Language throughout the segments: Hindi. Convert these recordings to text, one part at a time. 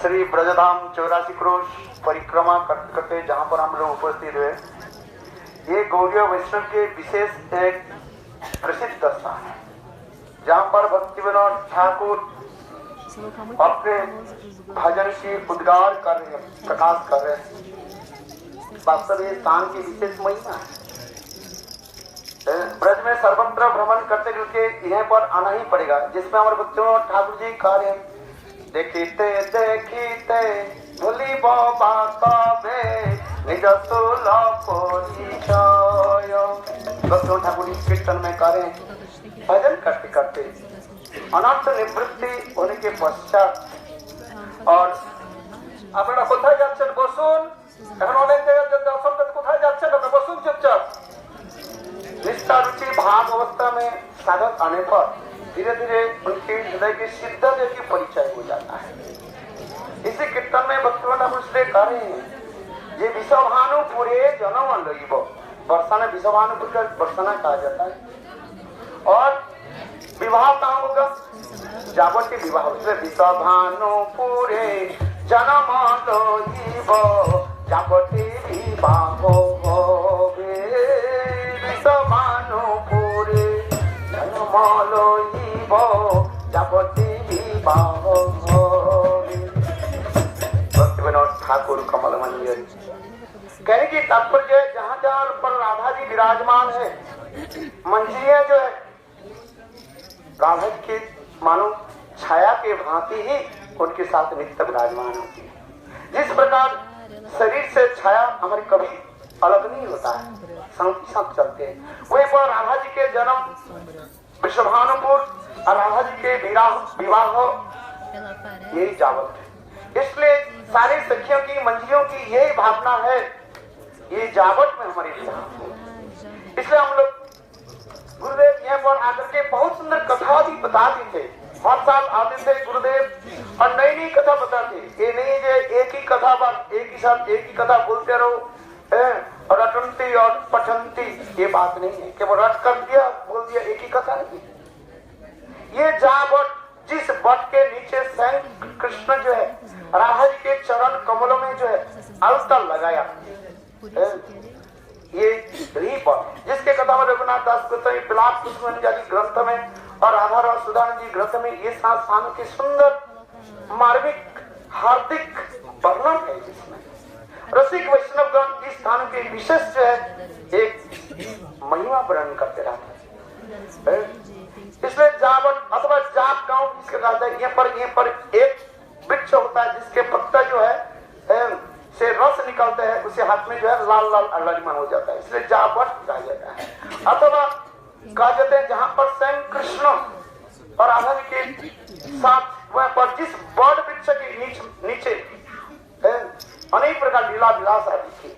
श्री ब्रजधाम 84 क्रोश परिक्रमा करते करते जहाँ पर हम लोग उपस्थित हुए, ये गौड़ीय वैष्णव के विशेष एक प्रसिद्ध स्थान है, जहाँ पर भक्ति विनोद ठाकुर अपने भजन की उद्गार कर रहे हैं, प्रकाश कर रहे हैं। वास्तव ये स्थान की विशेष महिमा है। ब्रज में सर्वत्र भ्रमण करते करके यहाँ पर आना ही पड़ेगा, जिसमें हमारे भक्ति विनोद ठाकुर जी कह रहे हैं, देखते देखते भूली बाबा कबे निज सुलभ परिचय। भक्ति विनोद ठाकुर जी कीर्तन में कह रहे हैं, भजन करते करते अनर्थ निवृत्ति होने के पश्चात और আপনারা কোথায় যাচ্ছেন বসুন, এখন অনেক জায়গায় দর্শন করতে কোথায় যাচ্ছেন আপনারা বসুন চুপচাপ। निष्ठा रुचि भाव अवस्था में साधक आने पर धीरे धीरे उनके हृदय की सिद्धता की परिचय हो जाता है। इसी कीर्तन में भक्तिवंत उसने कह रहे हैं, ये विश्वभानुपुरे जन्म लईब, बरसाना विश्वभानुपुर का बरसाना कहा जाता है। और विवाह कहाँ होगा, जागृति विवाह, विश्वभानुपुरे जन्म लईब जागृति विवाह होवे, विश्वभानुपुरे जन्म लईब जागृति विवाह होवे। भक्ति विनोद ठाकुर कमल मंजरी कहने की तात्पर्य, जहाँ जहाँ पर राधा जी विराजमान है, मंजरियां जो है राधा के मानो छाया के भांति ही उनके साथ नित्य विराजमान होती है। जिस प्रकार शरीर से छाया हमारे कभी अलग नहीं होता है, साथ साथ चलते हैं, वही पर राधा जी के जन्म विश्वभानुपुर और राधा जी के विवाह यही जावत है। इसलिए सारी सखियों की मंजियों की यही भावना है, ये जावट में हमारी विवाह हो। इसलिए हम लोग गुरुदेव यहाँ पर आकर के बहुत सुंदर कथा भी बताते थे। हर साल आते थे गुरुदेव और नई नई कथा बताते। ये नहीं है एक ही कथा बात एक ही साथ एक ही कथा बोलते रहो और रटंती और पठंती, ये बात नहीं है। केवल रट कर दिया बोल दिया, एक ही कथा नहीं। ये जावट, जिस वट के नीचे स्वयं कृष्ण जो है राधा जी के चरण कमलों में जो है अलता लगाया, ये जिसके कथा में रघुनाथ दास गोस्वामी विलाप पुष्पांजलि ग्रंथ में और राधा राव सुधानंद जी ग्रंथ में ये सात स्थानों के सुंदर मार्मिक हार्दिक वर्णन है, जिसमें रसिक वैष्णव गण इस स्थान के विशेष जो है एक महिमा वर्णन करते रहते हैं। इसलिए जावट अथवा जाप गांव जिसके कहते हैं, यहाँ पर एक वृक्ष होता है जिसके पत्ता जो है से रस निकलते हैं, उसे हाथ में जो है लाल लाल ललिमान हो जाता है, इसलिए जावट कहा जाता है। अथवा कहा जाते हैं जहाँ पर स्वयं कृष्ण और राधा जी के साथ वह पर जिस बड़ वृक्ष के नीचे अनेक प्रकार लीला विलास आदि थी,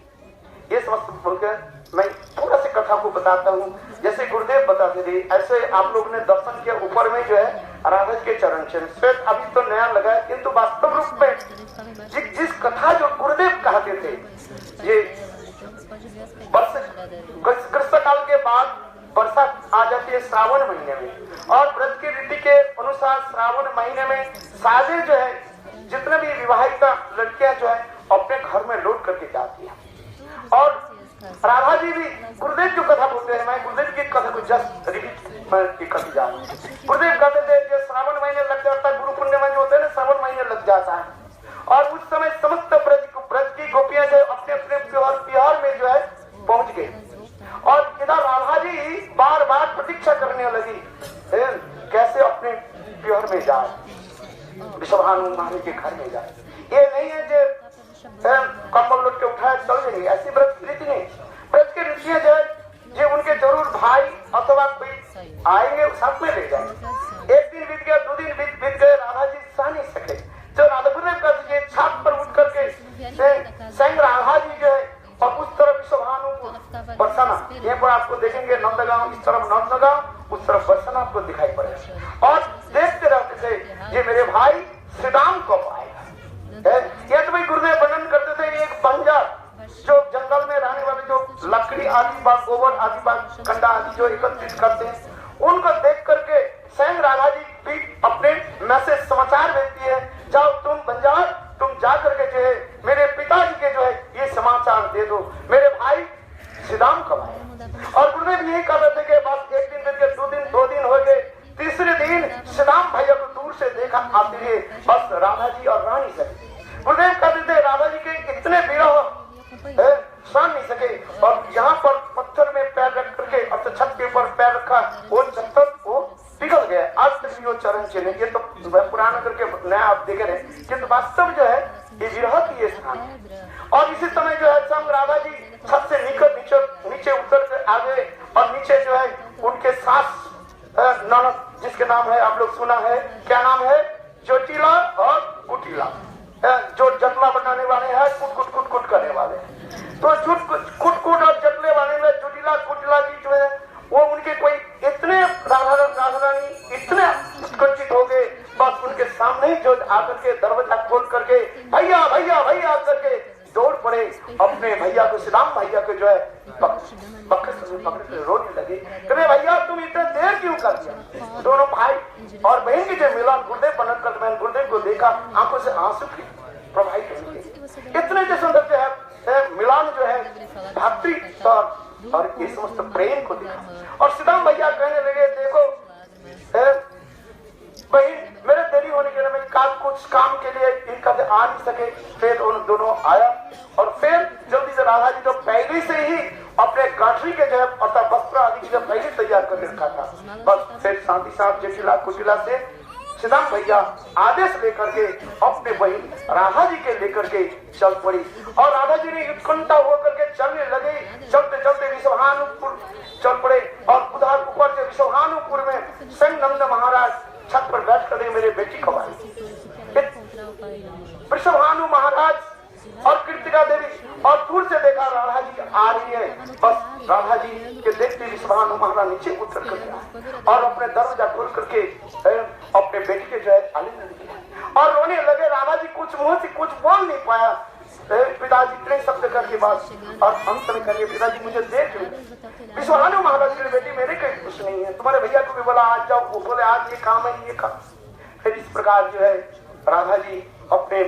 ये समस्त बोलकर मैं थोड़ा सी कथा को बताता हूँ। जैसे गुरुदेव बताते थे, ऐसे आप लोगों ने दर्शन के ऊपर में जो है राधा के चरण श्वेत अभी तो नया लगा है, किंतु वास्तव रूप में जिस कथा जो गुरुदेव कहते थे, ये ग्रीष्म काल के बाद वर्षा आ जाती है श्रावण महीने में, और व्रत की रीति के अनुसार श्रावण महीने में शादी जो है जितने भी विवाहित लड़कियां जो है अपने घर में लौट करके जाती है। और राधा जी भी गुरुदेव जो कथा बोलते हैं, मैं गुरुदेव की कथा को जस्ट रिपीट करती जा रहा हूँ। गुरुदेव कहते थे कि श्रावण महीने लग जाता है, गुरु पूर्णिमा जो होते हैं ना, श्रावण महीने लग जाता है, और उस समय समस्त ब्रज की गोपियां जो अपने अपने प्योर में जो है पहुंच गए, और इधर राधा जी बार बार प्रतीक्षा करने लगी कैसे अपने प्योर में जाए, विश्वभानु महाराज के घर में जाए। ये नहीं है जो कम्बल लौट के उठाए चल जाएंगे, ऐसी व्रत की रीति नहीं। व्रत की रीतियां जो है ये उनके जरूर भाई अथवा कोई आएंगे साथ में ले जाएंगे। एक दिन बीत गया, दो दिन बीत गए, राधा जी सह नहीं सके, जो राधा गुरुदेव का दीजिए छात पर उठ करके संग राधा जी जो है और उस तरफ विश्वभानु बरसाना, यहाँ पर आपको देखेंगे नंदगांव, इस तरफ नंदगांव, उस तरफ बरसाना आपको दिखाई पड़ेगा, और देखते रहते थे ये मेरे भाई श्री राम कब आएगा। ये तो भाई गुरुदेव वर्णन करते थे, एक बंजर जो जंगल में रहने वाले जो लकड़ी आदि बाग, गोबर आदि बाग, कंडा आदि जो एकत्रित करते हैं, उनको देख करके स्वयं राधा जी भी अपने मैसेज समाचार भेजती है, जाओ तुम बंजार, तुम जी और रानी सके। गुरुदेव कहते थे राधा जी के इतने विरह सहन नहीं सके, और यहाँ पर पत्थर में पैर रख करके और छत के ऊपर पैर रखा, वो पत्थर वो पिघल गया। आज तक भी वो चरण चिन्ह, ये तो पुराना करके नया आप देख रहे हैं, किंतु वास्तव जो है ये विरह की ये स्थान है। और इसी समय जो है संग राधा जी छत से नीचे उतर के आ गए, और नीचे जो है उनके सास ननद, जिसके नाम है आप लोग सुना है, क्या नाम है, चोटिला और कुटिला, जो जटला बनाने वाले हैं, कुट करने वाले हैं। तो कुट और जटले वाले में चोटिला कुटिला की जो है वो उनके कोई इतने राधा रानी इतने उत्कंठित हो गए, बस उनके सामने ही जो आकर के दरवाजा खोल करके भैया भैया भैया करके दौड़ पड़े, अपने भैया को, श्रीराम भैया को जो है पकड़ के रोने लगे, कहे भैया तुम इतना देर क्यों कर दिया। दोनों भाई और बहन की जो मिलन, गुरुदेव बनत कर मैंने गुरुदेव को देखा, आंखों से आंसू प्रवाहित होंगे। इतने जो सुंदर जो है मिलान जो है भक्ति और इस समस्त प्रेम को देखा। और श्रीराम भैया कहने लगे देखो बहन मेरे देरी होने के लिए मैं कुछ काम के लिए इनका आ नहीं सके, फिर उन दोनों आया, और फिर जल्दी से राधा जी तो पहले से ही अपने गाठरी के जो है अर्थात वस्त्र आदि की पहले तैयार कर रखा था, बस फिर साथ ही साथ जटिला कुटिला से श्रीराम भैया आदेश लेकर के अपने बहन राधा जी के लेकर के चल पड़ी। और राधा जी ने उत्कंठा होकर के चलने लगे, चलते चलते विश्वभानुपुर चल पड़े, और उधर ऊपर से विश्वभानुपुर में संग नंद महाराज छत पर बैठ कर मेरे बेटी को आई। विश्वभानु महाराज और कृतिका देवी, और दूर से देखा राधा जी आ रही है, बस राधा जी के देखते विश्वभानु महाराज नीचे उतर कर और अपने दरवाजा खोल करके अपने बेटी के जो है आलिंगन किया और रोने लगे। राधा जी कुछ मुंह से कुछ बोल नहीं पाया, पिताजी इतने शब्द करके बाद, और अंत में करिए पिताजी मुझे देख लो। विश्वभानु महाराज की बेटी मेरे कहीं कुछ नहीं है, तुम्हारे भैया को भी बोला आज जाओ, वो बोले आज ये काम है ये काम। फिर इस प्रकार जो है राधा जी अपने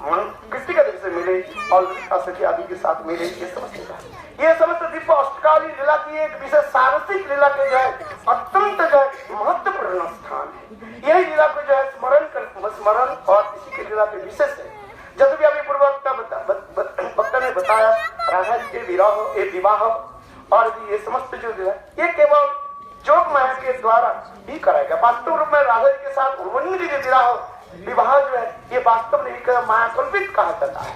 कृतिका देवी से मिले और ललिता सखी आदि के साथ मिले। ये समस्त दिव्य अष्टकाली लीला की एक विशेष सारसिक लीला के जो है अत्यंत जो है महत्वपूर्ण स्थान है। यही लीला को जो है स्मरण और इसी के लीला के विशेष है। जब भी अभी पूर्ववक्ता ने बताया राधा जी के विवाह और ये समस्त जो है ये केवल जोग माया के द्वारा ही कराएगा। वास्तव रूप में राधा जी के साथ उर्वणी जी के विवाह जो है ये वास्तव में माया कल्पित कहा जाता है,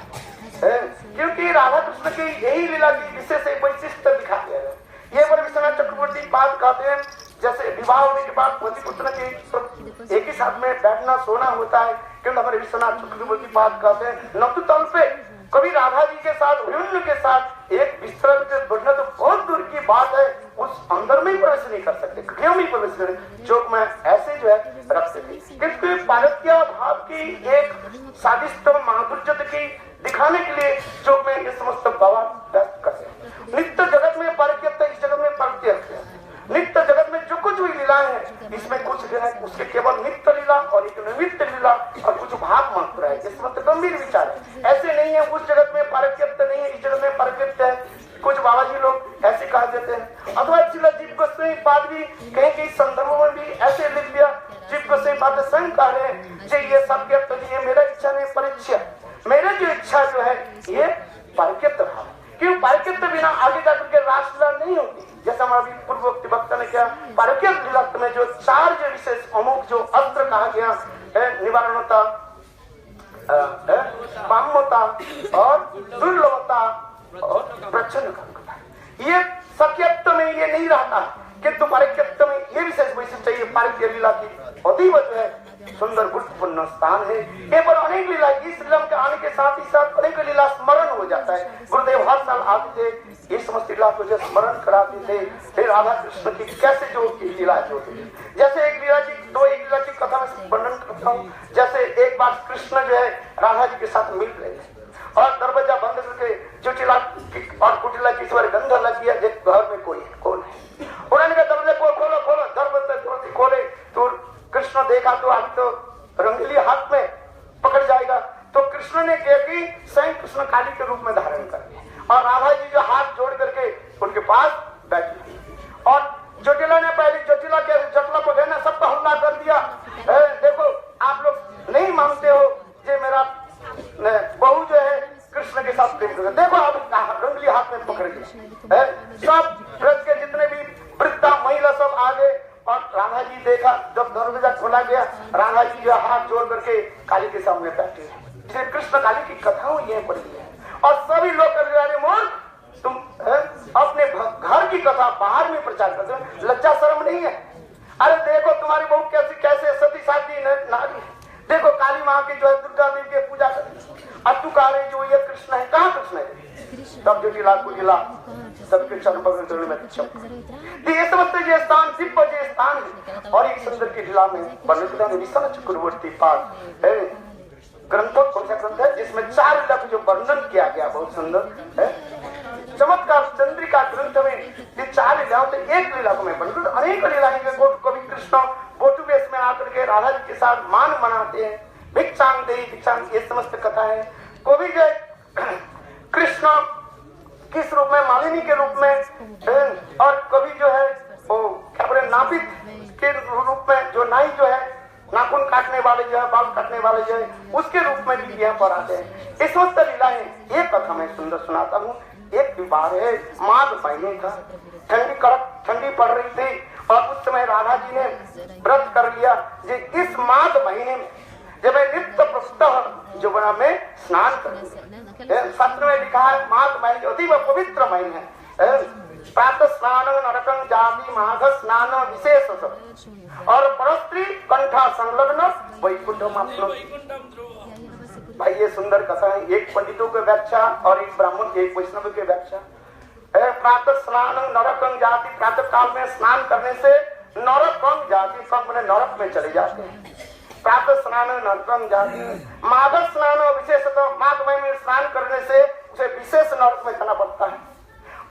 क्योंकि राधा कृष्ण की यही लीला की विशेष वैशिष्ट दिखा गया है। ये पर विश्वनाथ चक्रवर्ती बात कहते हैं, जैसे विवाह होने के बाद पति पुत्र के एक ही साथ में बैठना सोना होता है, क्योंकि हमारे विश्वनाथ चक्रवर्ती बात कहते हैं न तो तल पे कभी राधा जी के साथ उन्हीं के साथ एक बिस्तर पे बैठना तो बहुत दूर की बात है, उस अंदर में ही प्रवेश नहीं कर सकते, क्यों नहीं प्रवेश करें, जो मैं ऐसे जो है रख सके। क्योंकि पारक्य भाव की एक स्वादिष्ट माधुर्य की दिखाने के लिए जो मैं ये समस्त बाबा व्यस्त करते हैं। नित्य जगत में पारक्य, इस जगत में पारक्य, नित्य जगत में जो कुछ भी लीला है इसमें कुछ जो है उसके केवल नित्य लीला और एक निमित्त लीला और कुछ भाग मात्र है। इसमें तो गंभीर विचार है, ऐसे नहीं है उस जगत में पारक्यत्व नहीं है, इस जगत में पारक्यत्व है। कुछ बाबा जी लोग ऐसे कह देते हैं, अथवा जीव गोस्वामी पाद भी कहीं कहीं संदर्भों में भी ऐसे लिख दिया, जीव गोस्वामी पाद स्वयं कह रहे हैं जी ये सत्य ये मेरा इच्छा नहीं परीक्षा, मेरे जो इच्छा जो है ये पारक्यत्व भाव, क्यों पारक्यत्व बिना आगे जाकर के रासलीला नहीं होती। जैसा हमारे पूर्ववर्ती वक्ता ने किया पारक्य लीला में जो चार जो विशेष अमुक जो अस्त्र कहा गया है, निवारणता, वामता और दुर्लभता और प्रच्छन्नता, ये सत्यत्व में ये नहीं रहता, किंतु पारक्यत्व में ये विशेष वैशिष्ट है। पारक्य लीला की अतीव जो है सुंदर गुरुत्वपूर्ण स्थान है। ये पर अनेक लीला इस लीला के आने के साथ ही साथ अनेक लीला स्मरण हो जाता है। गुरुदेव हर साल आते थे ये समस्त लीला को जो स्मरण कराते थे, फिर राधा कृष्ण की कैसे जो लीला जो थी, जैसे एक लीला की कथा में वर्णन करता हूँ। जैसे एक बार कृष्ण जो है राधा जी के साथ मिल रहे थे और दरवाजा बंद करके चुटिला और कुटिला की ईश्वर गंध लग गया, घर में कोई कौन है, उन्होंने कहा दरवाजा को खोलो खोलो, दरवाजा खोले तो कृष्ण देखा तो अभी तो रंगीली हाथ में पकड़ जाएगा, तो कृष्ण ने क्या कि स्वयं कृष्ण काली के रूप में धारण कर लिया और राधा जी जो हाथ जोड़ करके उनके पास बैठी और जटिला ने पहले जटिला के जटला को देना सबका हमला कर दिया। देखो आप लोग नहीं मानते हो पकड़ लिया। सब ब्रज के जितने भी वृद्धा महिला सब आगे, और राधा जी देखा जब दरवाजा खोला गया, राधा जी जो हाथ जोड़ करके काली के सामने बैठे हैं। जिसे कृष्ण काली की कथा हुई है पड़ी है, और सभी लोग कर रहे मूर्ख, तुम अपने घर की कथा बाहर में प्रचार करते हो, लज्जा शर्म नहीं है? अरे देखो तुम्हारी बहू कैसी कैसे सती साधी नारी, देखो काली माँ की जो है दुर्गा देवी की पूजा करती, अब तू कह रही जो ये कृष्ण है, कहाँ कृष्ण है? तब जटिला कुटिला सबके चरण पकड़ में ये समझते ये स्थान दिव्य ये स्थान है। और एक सुंदर की जिला में वर्णन चक्रवर्ती पाठ है, ग्रंथों कौन सा ग्रंथ है जिसमें 4 लीला जो वर्णन किया गया, बहुत सुंदर है। चमत्कार चंद्रिका ग्रंथ में ये 4 लीलाओं से एक लीला को मैं वर्णन, अनेक लीलाएं कवि कृष्ण गोटू वेश में आकर के राधा जी के साथ मान मनाते हैं, भिक्षांग दे भिक्षांग, ये समस्त कथा है। कवि जो कृष्ण किस रूप में, मालिनी के रूप में, और कभी जो है वो क्या बोले नापित के रूप में, जो नाई जो है नाखून काटने वाले जो है, बाल काटने वाले जो है, उसके रूप में भी यहाँ पर आते हैं। इस वक्त लीला है, एक कथा मैं सुंदर सुनाता हूँ। एक विवाह है, माघ महीने था, ठंडी कड़क ठंडी पड़ रही थी, और उस समय राधा जी ने व्रत कर लिया कि इस माघ महीने में जब नित्य प्रस्तः जमुना में स्नान करेंगे। शास्त्र में लिखा है माघ महीने अति पवित्र महीने है, प्रातः स्नान नरकं जाति माघ स्नान विशेष, और परस्त्री कंठा संलग्न वैकुंठम आपनोति। भाई ये सुंदर कथा है, एक पंडितों की व्याख्या और एक ब्राह्मण एक वैष्णव की व्याख्या। प्रातः स्नान नरकं जाति, प्रातः काल में स्नान करने से नरकं जाति, सब मैंने नरक में चले जाते हैं। प्रातः स्नान नरकं जाति, माघ स्नान विशेषतः, माघ महीने में स्नान करने से उसे विशेष नरक में जाना पड़ता है।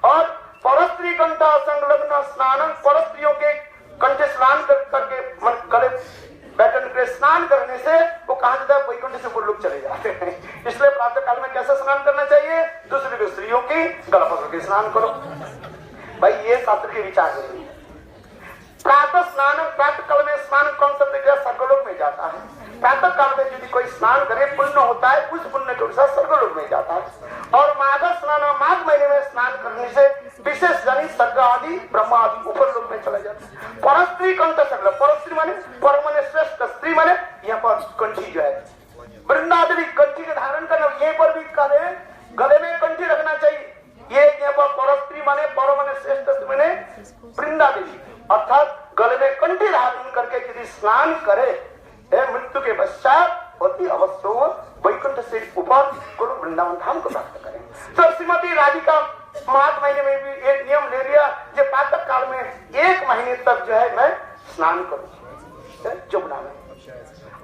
और परस्त्री कंठा संलग्न स्नान, परस्त्रियों के कंठे स्नान करके मन गले बैठन के स्नान करने से वो कहा जाता है वैकुंठ से वो लोग चले जाते हैं। इसलिए प्रातः काल में कैसे स्नान करना चाहिए? दूसरी स्त्रियों की गला पकड़ के स्नान करो। भाई ये शास्त्र के विचार है। प्रातः स्नान, प्रातः काल में स्नान कौन सा प्रक्रिया स्वर्गलोक में जाता है। प्रातः काल में यदि कोई स्नान करे पुण्य होता है, उस पुण्य के अनुसार स्वर्गलोक में जाता है। और माघ स्नान, माघ महीने में स्नान करने से विशेष यानी स्वर्ग आदि ब्रह्मा आदि ऊपर लोक में चला जाता है। परस्त्री कंठ सगल, परस्त्री माने पर माने श्रेष्ठ, स्त्री माने यहाँ पर कंठी जो है वृंदादेवी कंठी के धारण करना, ये पर भी करे गले में कंठी रखना चाहिए। ये यहाँ पर परस्त्री माने पर माने श्रेष्ठ माने वृंदादेवी, अर्थात गले में कंठी धारण करके यदि स्नान करे मृत्यु के पश्चात अति अवश्य वैकुंठ से ऊपर गुरु वृंदावन धाम को प्राप्त करें। तो श्रीमती राधिका माघ महीने में भी एक नियम ले लिया कि प्रातः काल में 1 महीने तक जो है मैं स्नान करूं जमुना में।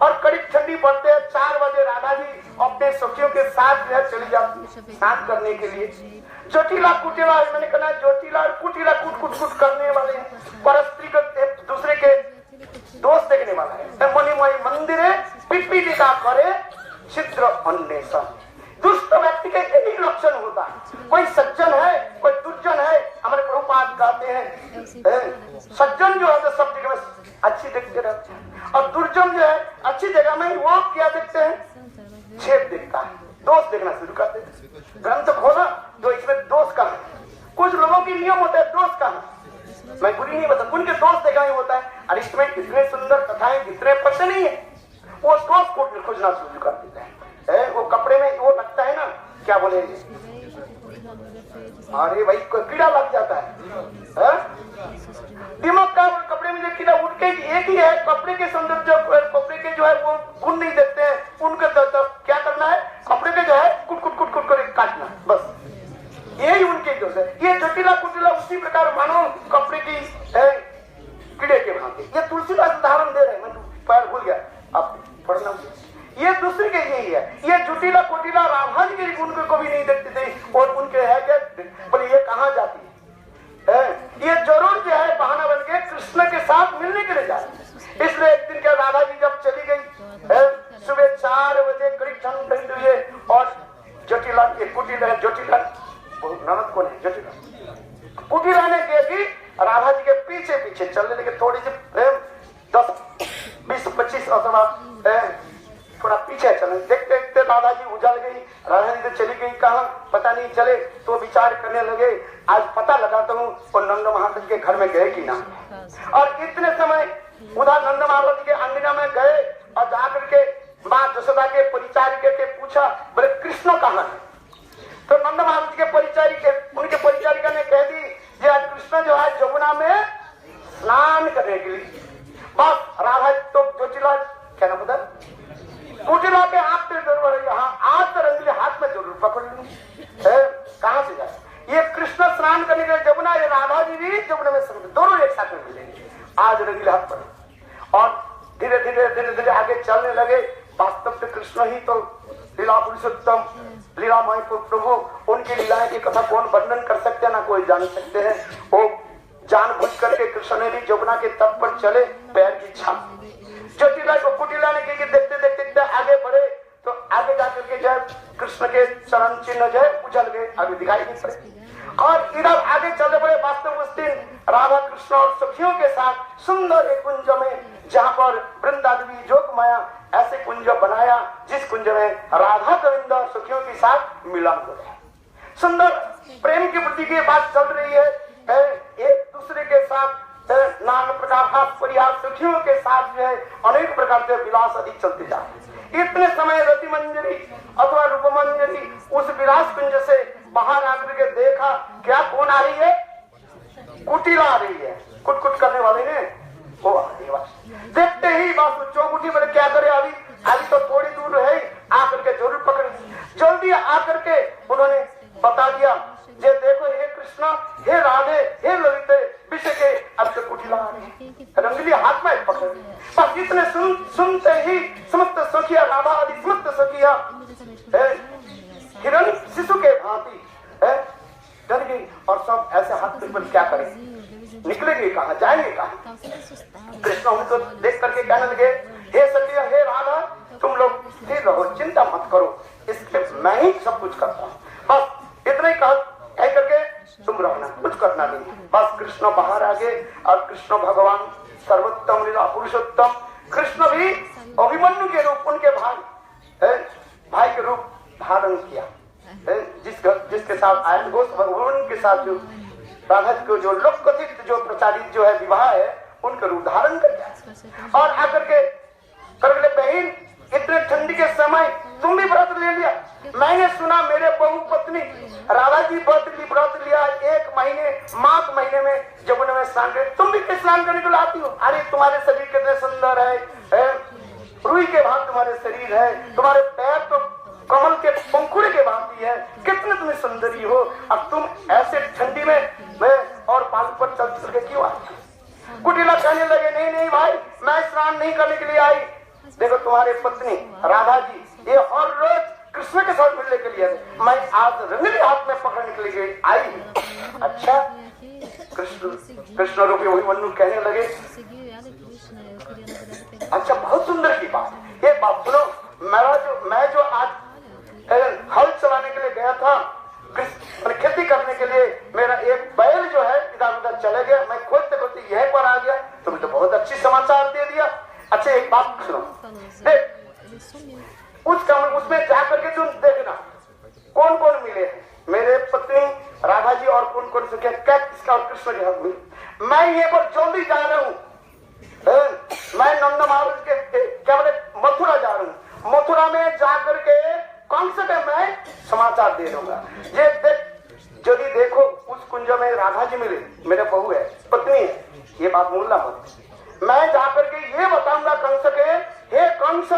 और कड़क ठंडी पड़ते हैं, 4 बजे राधा जी अपने सखियों के साथ जो है चली जाती स्नान करने के लिए। जटिला कुटिला, मैंने कहा जटिला कुटिला कुट करने वाले परस्त्री को एक दूसरे के दोस्त देखने वाला है। मणिमय मंदिर पिपीलिका करे छिद्र अन्वेषण, दुष्ट व्यक्ति के यही लक्षण होता है। कोई सज्जन है कोई दुर्जन है, हमारे प्रभुपाद कहते हैं सज्जन जो है तो सब जगह में अच्छी देखते रहते हैं, और दुर्जन जो है अच्छी जगह में वो क्या देखते हैं? छेद देखता है, दोष देखना शुरू करते हैं। ग्रंथ खोला तो इसमें दोष का है, कुछ लोगों की नियम होता है दोष का है, मैं बुरी नहीं बता, उनके दोष देखा ही होता है। और इसमें इतने सुंदर कथाएं इतने पता नहीं है, वो दोष को खोजना शुरू कर देते हैं। वो कपड़े में वो लगता है ना, क्या बोलेंगे, अरे भाई कीड़ा लग जाता है दिमाग का, कपड़े में जो कीड़ा उठ के एक ही है, कपड़े के सौंदर्य जो कपड़े के जो है वो गुण नहीं देखते हैं, उनके तो क्या करना है, कपड़े के जो है कुट कर काटना, बस यही उनके दोष है। ये जटिला कुटिला उसी प्रकार मानो कपड़े की कीड़े के भांति। ये तुलसीदास उदाहरण दे रहे हैं, मैं पैर भूल गया, आप पढ़ना। ये दूसरे के यही है, ये जुटिला कोटिला राधा जी के गुण को भी नहीं देखते थे, और उनके है क्या बोले ये कहाँ जाती है, ये जरूर जो है बहाना बन के कृष्ण के साथ मिलने के लिए जाती। इसलिए एक दिन क्या राधा जी जब चली गई सुबह 4 बजे करीब ठंड हुई है, और जटिला जटिला नमक कौन है, जटिला कुटिला ने किया कि राधा जी के पीछे पीछे चलने लगे, थोड़ी सी 10-20-25 अथवा थोड़ा पीछे चले। देखते देखते राधा जी उजल गई, राधा जी तो चली गई कहाँ पता नहीं चले। तो विचार करने लगे आज पता लगाता हूँ वो नंद महाराज के घर में गए कि ना। और इतने समय उधर नंद महाराज के अंगना में गए और जाकर के माँ जसोदा के परिचारिका के पूछा बोले कृष्ण कहाँ है। तो नंद महाराज के उनके परिचारिका ने कह दी कि आज कृष्ण जो है जमुना में स्नान करने के लिए। बस राधा तो जोटिला क्या नाम उधर कुटिला के हाथ पे जरूर यहाँ आज तो रंगीले हाथ में जरूर पकड़ लूं। कहाँ से जाए ये कृष्ण स्नान करने के लिए जमुना, ये राधा जी भी जमुना में दोनों एक साथ में मिलेंगे आज रंगीले हाथ पर। और धीरे धीरे आगे चलने लगे। वास्तव में कृष्ण ही तो लीला पुरुषोत्तम लीलामय प्रभु, उनकी लीलाएं की कथा कौन वर्णन कर सकते हैं ना कोई जान सकते हैं। वो जानबूझ करके कृष्ण ने भी जमुना के तट पर चले, पैर की छाप जटिला को कुटिला ने की देखते देखते आगे बढ़े। तो आगे जाकर के जो कृष्ण के चरण चिन्ह जो है उजल गए, अभी दिखाई नहीं पड़े। और इधर आगे चलते पड़े। वास्तव उस दिन राधा कृष्ण और सखियों के साथ सुंदर एक कुंज में, जहाँ पर वृंदा देवी जोग माया ऐसे कुंज बनाया जिस कुंज में राधा गोविंद और सखियों के साथ मिलन हो गया। सुंदर प्रेम की वृद्धि की बात चल रही है। एक दूसरे के साथ नाना प्रकार हाथ परिहार सखियों के साथ जो है अनेक प्रकार के विलास अधिक चलते जा रहे। इतने समय रति मंजरी अथवा रूप मंजरी उस विलास कुंज से बाहर आकर के देखा क्या कौन आ रही है, कुटिला आ रही है। कुट करने वाले ने वो आ रही है। देखते ही बस चौकुटी बोले क्या करे अभी तो थोड़ी दूर है, आकर के जरूर पकड़। जल्दी आकर के उन्होंने बता दिया ये देखो हे कृष्ण हे राधे हे ललिते विषय के अब से कुटिला आ रही है, रंगली हाथ में पकड़। बस इतने सुनते ही समस्त सखिया राधा आदि समस्त सखिया हिरण शिशु के भांति डर गई और सब ऐसे हाथ पर क्या करें, निकलेंगे कहाँ जाएंगे कहाँ। कृष्ण उनको देख करके कहने लगे हे सखिया हे राधा तुम लोग स्थिर रहो, चिंता मत करो, इसके मैं ही सब कुछ करता हूँ। बस इतना ही कह करके तुम रहना, कुछ करना नहीं। बस कृष्ण बाहर आ गए और कृष्ण भगवान सर्वोत्तम लीला पुरुषोत्तम कृष्ण भी अभिमन्यु के रूप उनके भाई के रूप धारण किया। जिसके साथ आयन घोष भगवान के साथ जो राधा को जो लोक कथित जो प्रचारित जो है विवाह है उनका रूप धारण कर दिया। और आकर के करके बहन इतने ठंडी के समय तुम भी व्रत ले लिया। मैंने सुना मेरे बहु पत्नी राधा जी व्रत लिया 1 महीने माघ महीने में जमुना में स्नान करे, तुम भी स्नान करने को लाती हो। अरे तुम्हारे शरीर कितने सुंदर है, रुई के भांति तुम्हारे शरीर है, तुम्हारे पैर तो कमल के पंखुड़े के भांति है, कितने तुम्हें सुंदरी हो। अब तुम ऐसे ठंडी में और बाल पर चल चल के क्यों आई। कुटिला कहने लगे नहीं भाई मैं स्नान नहीं करने के लिए आई। देखो तुम्हारी पत्नी राधा जी ये और रोज कृष्ण के साथ मिलने के लिए मैं आज रंगली हाथ में पकड़ने के लिए आई। अच्छा कृष्ण रूपी वही मनु कहने लगे अच्छा बहुत सुंदर की बात। एक बात सुनो, मैं जो आज हल चलाने के लिए गया था खेती करने के लिए, मेरा एक बैल जो है इधर उधर चले गया, मैं खोजते खोजते यहीं पर आ गया, तुमने तो बहुत अच्छी समाचार दे दिया। अच्छा एक बात सुनो, देख उसमें जाकर के तुम देखना कौन कौन मिले हैं, मेरे पत्नी राधा जी और कौन कौन से क्या किसका और कृष्ण के हाथ में। मैं ये पर जल्दी जा रहा हूँ, मैं नंद महाराज के क्या बोले मथुरा जा रहा हूँ, मथुरा में जाकर के कौन से मैं समाचार दे दूंगा। ये देख यदि देखो उस कुंज में राधा जी मिले, मेरे बहू है पत्नी है, ये बात भूलना मत। मैं जाकर के ये बताऊंगा कंस के हे कंस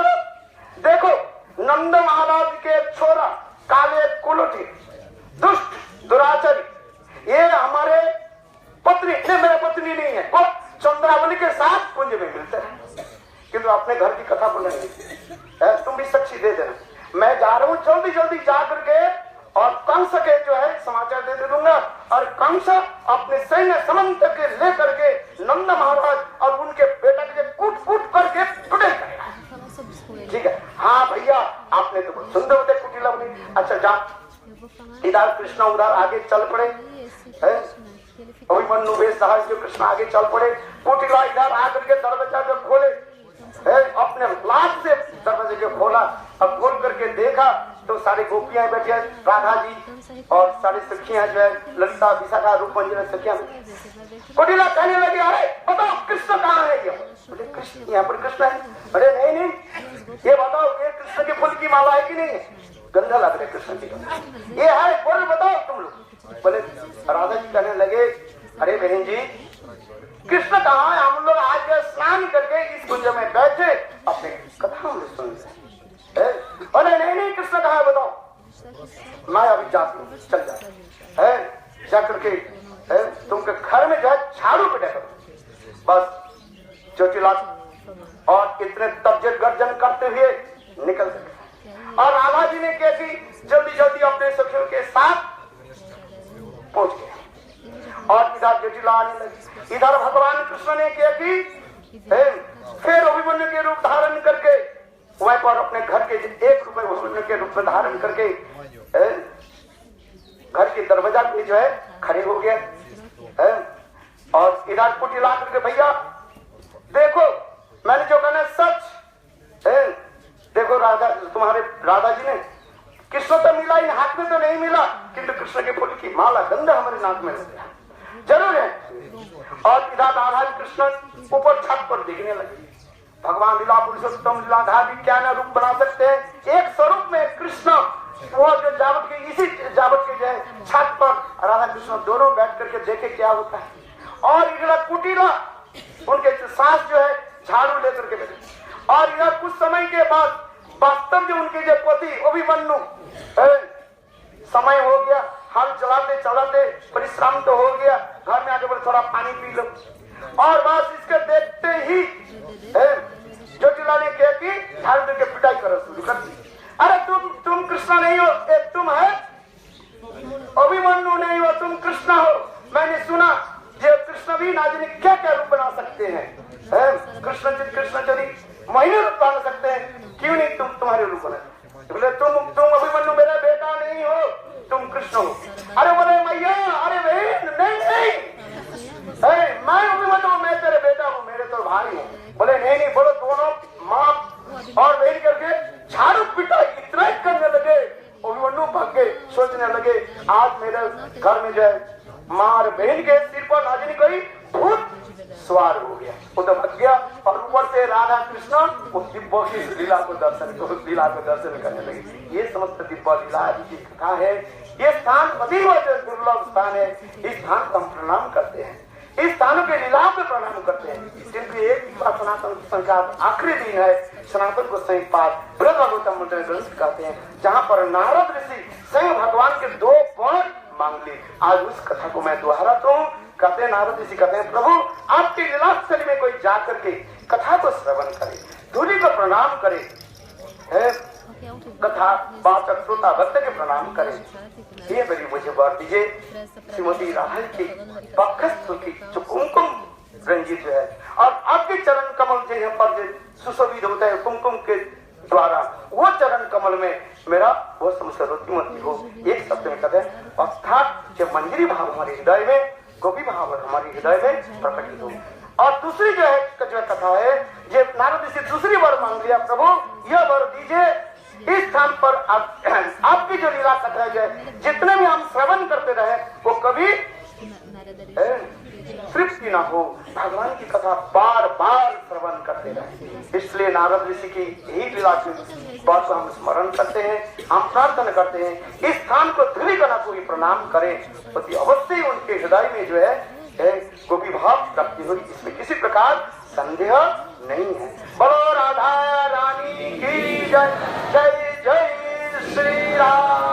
देखो नंद महाराज के छोरा काले कुलटी दुष्ट दुराचारी ये हमारे पत्नी ने मेरे पत्नी नहीं है और चंद्रावली के साथ कुंज में मिलते हैं, किंतु अपने घर की कथा बोलेंगे, तुम भी साक्षी दे देना। मैं जा रहा हूँ जल्दी जल्दी जा करके और कंस के जो है समाचार दे दूंगा और कंस अपने सैन्य समन्त के लेकर के नंद महाराज और उनके बेटा के कूट कूट करके टुटे करेगा। ठीक है हाँ भैया आपने तो बहुत सुंदर होते कुटिला बनी। अच्छा जा इधर कृष्ण उधर आगे चल पड़े, अभिमन्यु वेश धारण जो कृष्ण आगे चल पड़े, कुटिला इधर आकर के दरवाजा जो खोले अपने लाश से दरवाजे को खोला और खोल करके देखा तो सारी गोपियां बैठी है, राधा जी और सारी सखियां जो है ललिता विशाखा रूप मंजिला सखियां। कुटिला कहने लगे अरे बताओ कृष्ण कहाँ है? ये बोले कृष्ण यहाँ पर कृष्ण है। अरे नहीं नहीं ये बताओ ये कृष्ण के फूल की माला है कि नहीं है? गंधा लग रहा है कृष्ण की। ये है बोल बताओ तुम लोग। बोले राधा जी कहने लगे अरे बहन जी कृष्ण कहाँ है? हम लोग आज स्नान करके इस कुंज में बैठे अपने कथा में सुन रहे। अरे नहीं नहीं कृष्ण कहाँ है बताओ? मैं अभी जाती हूँ चल जा जाकर के तुमके घर में जो है झाड़ू पिटा करो। बस चोटिला और इतने तबजत गर्जन करते हुए निकल गए और राधा जी ने कैसी जल्दी जल्दी अपने सखियों के साथ पहुंच गए और इधर जटिला आने लगी। इधर भगवान कृष्ण ने क्या की फिर अभिमन्यु के रूप धारण करके वहीं पर अपने घर के 1 रुपए अभिमन्यु के रूप में धारण करके घर के दरवाजा पे जो है खड़े हो गया और इधर कुटिला करके भैया देखो मैंने जो कहना सच देखो राधा तुम्हारे राधा जी ने कृष्ण तो मिला इन हाथ में तो नहीं मिला किंतु कृष्ण के फूल की माला गंधा हमारे नाक में लग गया जरूर है। और इधर राधा कृष्ण ऊपर छत पर दिखने लगे। भगवान लीला पुरुषोत्तम लीलाधारी क्या ना रूप बना सकते हैं। एक स्वरूप में कृष्ण वो जो जावट के इसी जावट के जो है छत पर राधा कृष्ण दोनों बैठ करके देखे क्या होता है। और इधर कुटिला उनके सांस जो है झाड़ू लेकर के बैठे और इधर कुछ समय के बाद वास्तव जो उनके जो पति अभिमन्यु समय हो गया हल चलाते चलाते परिश्रम तो हो गया घर में आके बोले थोड़ा पानी पी लो और बस इसके देखते ही जटिला ने क्या की झाड़ू के पिटाई करो शुरू कर दी। अरे तुम कृष्ण नहीं हो तुम है अभिमन्यु नहीं हो तुम कृष्ण हो। मैंने सुना ये कृष्ण भी ना जाने क्या क्या रूप बना सकते हैं कृष्णचरी महीने रूप बना सकते हैं क्यों नहीं तुम्हारे रूप बना बोले तुम अभिमन्यु मेरा बेटा नहीं हो तुम कृष्ण हो। अरे बोले मैया अरे नहीं मैं अभिमन्यु मैं तेरे बेटा हूँ मेरे तो भाई हूँ। बोले नहीं बोलो दोनों माँ और बहन करके झाड़ू पिटा इतना ही करने लगे अभिमन्यु भाग गए सोचने लगे आज मेरे घर में जो है माँ और बहन के सिर पर नाजनी कोई भूत सवार हो गया वो तो भग गया और ऊपर से राधा कृष्ण उस दिव्य लीला को दर्शन करने लगे। ये समस्त दिव्य लीला की कथा है। ये स्थान अतीव दुर्लभ स्थान है। इस स्थान को हम प्रणाम करते हैं इस स्थानों के लीलाओं को प्रणाम करते हैं किंतु एक सनातन संख्या आखिरी दिन है सनातन को सही पाठ बृहद भागवतम मंत्र ग्रंथ कहते हैं जहाँ पर नारद ऋषि स्वयं भगवान के 2 वर्ण मांग ली। आज उस कथा को मैं दोहराता हूँ। कहते हैं नारद ऋषि कहते हैं प्रभु आपकी लीलास्थली में कोई जाकर के कथा को श्रवण करे धूलि को प्रणाम करे कथा वाचक श्रोता भक्त के प्रणाम करे। ये मेरी मुझे वर दीजिए श्रीमती राधा की वक्षस्थल की जो कुमकुम रंजित है और आपके चरण कमल जो पर जो सुशोभित होता है कुमकुम के द्वारा वो चरण कमल में मेरा वो समस्या मत हो। एक शब्द में कहते हैं अर्थात जो मंजरी भाव हमारे हृदय में गोपी भाव हमारे हृदय में प्रकटित हो। और दूसरी जो है कथा है ये नारद ऋषि दूसरी वर मांग लिया प्रभु यह वर दीजिए इस स्थान पर आपकी जो लीला कथा है जितने भी हम श्रवण करते रहे वो कभी तृप्ति न हो भगवान की कथा बार बार श्रवण करते रहे। इसलिए नारद ऋषि की यही लीला की बात को हम स्मरण करते हैं हम प्रार्थना करते हैं इस स्थान को धूलि कणा को भी प्रणाम करें पति अवश्य उनके हृदय में जो है गोपी भाव प्राप्ति होगी इसमें किसी प्रकार संदेह नहीं है। बोलो राधा रानी की जय जय जय श्री राम।